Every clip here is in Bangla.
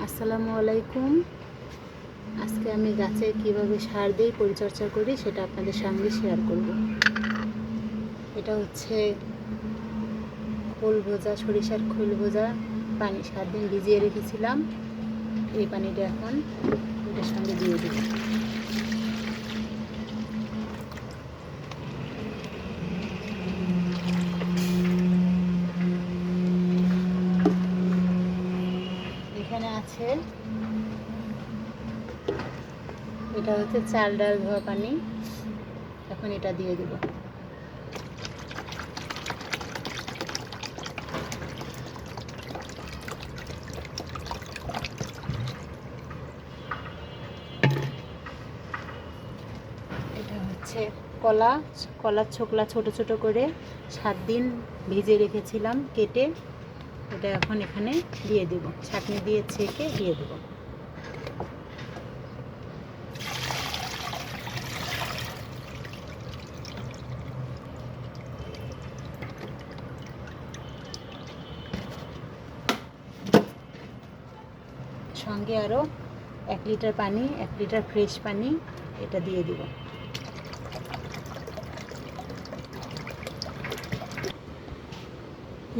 আসসালামু আলাইকুম। আজকে আমি গাছে কিভাবে সার দিয়ে পরিচর্যা করি সেটা আপনাদের সঙ্গে শেয়ার করব। এটা হচ্ছে খোল ভোজা, সরিষার খোল ভোজা পানি 7 দিন ভিজিয়ে রেখেছিলাম। এই পানিটা এখন এটার সঙ্গে দিয়ে দেব। এখানে আছে, এটা হচ্ছে চাল ডাল ধোয়া পানি। এখন এটা দিয়ে দেব। এটা হচ্ছে কলার ছোকলা ছোট ছোট করে 7 দিন ভিজে রেখেছিলাম কেটে। এটা এখন এখানে দিয়ে দেব, ছাঁকনি দিয়ে ছেঁকে দিয়ে দেব। সঙ্গে আরও 1 লিটার পানি, 1 লিটার ফ্রেশ পানি এটা দিয়ে দেব।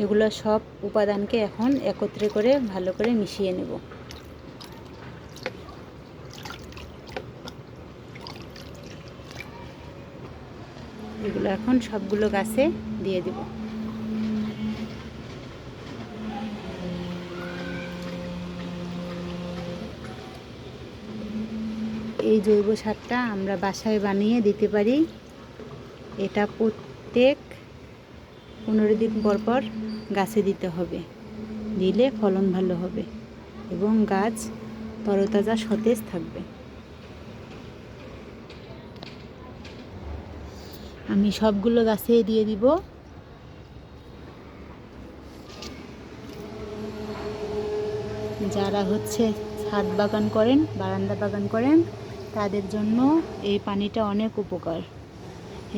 এগুলো সব উপাদানকে এখন একত্রে করে ভালো করে মিশিয়ে নেব। এগুলো এখন সবগুলো গাছে দিয়ে দেব। এই জৈব সারটা আমরা বাসায় বানিয়ে দিতে পারি। এটা প্রত্যেক 15 দিন পর পর গাছে দিতে হবে, দিলে ফলন ভালো হবে এবং গাছ তরতাজা সতেজ থাকবে। আমি সবগুলো গাছে দিয়ে দিব। যারা হচ্ছে ছাদ বাগান করেন, বারান্দা বাগান করেন, তাদের জন্য এই পানিটা অনেক উপকার।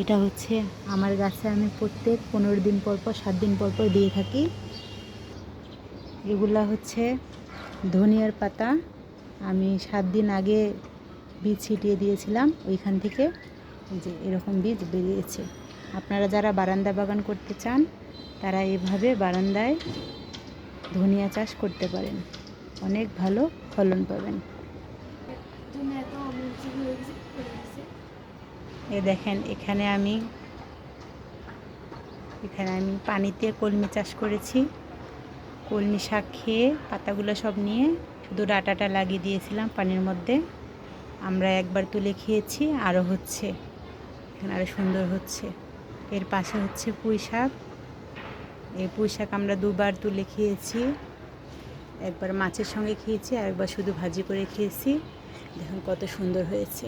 এটা হচ্ছে আমার গাছে আমি প্রত্যেক 15 দিন পর পর 7 দিন পর পর দিয়ে থাকি। এগুলা হচ্ছে ধনিয়ার পাতা, আমি 7 দিন আগে বীজ ছিটিয়ে দিয়েছিলাম, ওইখান থেকে যে এরকম বীজ বেরিয়েছে। আপনারা যারা বারান্দা বাগান করতে চান তারা এভাবে বারান্দায় ধনিয়া চাষ করতে পারেন, অনেক ভালো ফলন পাবেন। দেখেন এখানে আমি পানিতে কলমি চাষ করেছি। কলমি শাক খেয়ে পাতাগুলো সব নিয়ে শুধু ডাঁটাটা লাগিয়ে দিয়েছিলাম পানির মধ্যে। আমরা একবার তুলে খেয়েছি, আরও হচ্ছে, এখানে আরও সুন্দর হচ্ছে। এর পাশে হচ্ছে পুঁই শাক। এই পুঁই শাক আমরা 2বার তুলে খেয়েছি, একবার মাছের সঙ্গে খেয়েছি আর একবার শুধু ভাজি করে খেয়েছি। দেখুন কত সুন্দর হয়েছে।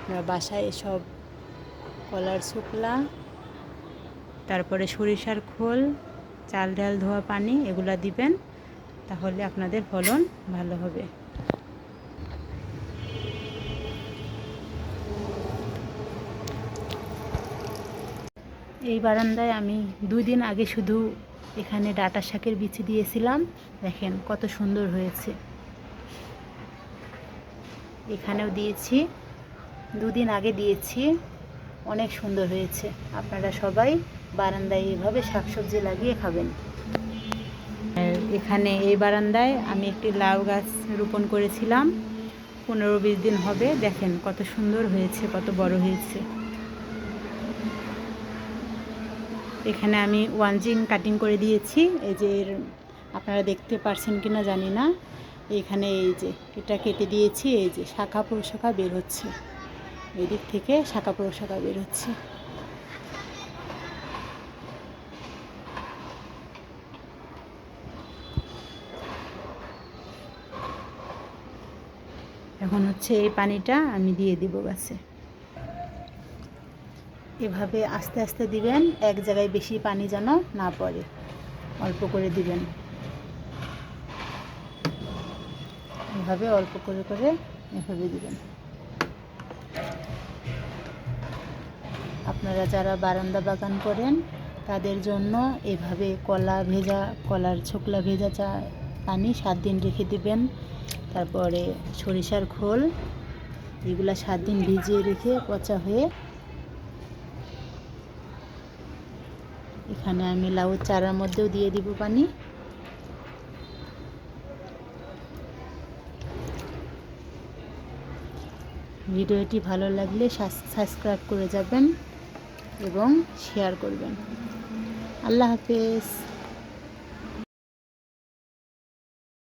আমরা বাসায় এসব কলার শুকলা, তারপরে সরিষার খোল, চাল ডাল ধোয়া পানি এগুলা দিবেন, তাহলে আপনাদের ফলন ভালো হবে। এই বারান্দায় আমি 2 দিন আগে শুধু এখানে ডাঁটা শাকের বিচি দিয়েছিলাম। দেখেন কত সুন্দর হয়েছে। এখানেও দিয়েছি, 2 দিন আগে দিয়েছি, অনেক সুন্দর হয়েছে। আপনারা সবাই বারান্দায় এইভাবে শাকসবজি লাগিয়ে খাবেন। আর এখানে এই বারান্দায় আমি একটি লাউ গাছ রোপণ করেছিলাম, 15-20 দিন হবে। দেখেন কত সুন্দর হয়েছে, কত বড় হয়েছে। এখানে আমি ওয়ানজিং কাটিং করে দিয়েছি। এই যে আপনারা দেখতে পারছেন কিনা জানি না, এখানে এই যে এটা কেটে দিয়েছি। এই যে শাখা প্রশাখা বের হচ্ছে, এই দিক থেকে শাখা প্রশাখা বের হচ্ছে। এখন হচ্ছে এই পানিটা আমি দিয়ে দিব গাছে। এভাবে আস্তে আস্তে দিবেন, এক জায়গায় বেশি পানি যেন না পড়ে, অল্প করে দিবেন। এভাবে অল্প করে করে এভাবে দিবেন। আপনারা যারা বারান্দা বাগান করেন তাদের জন্য এভাবে কলার ছোকলা ভেজা পানি 7 দিন রেখে দিবেন। তারপরে সরিষার খোল, এগুলা 7 দিন ভিজিয়ে রেখে পচা হয়ে এখানে আমি লাউ চারার মধ্যেও দিয়ে দিব পানি। ভিডিওটি ভালো লাগলে সাবস্ক্রাইব করে যাবেন এবং শেয়ার করবেন। আল্লাহ হাফেজ।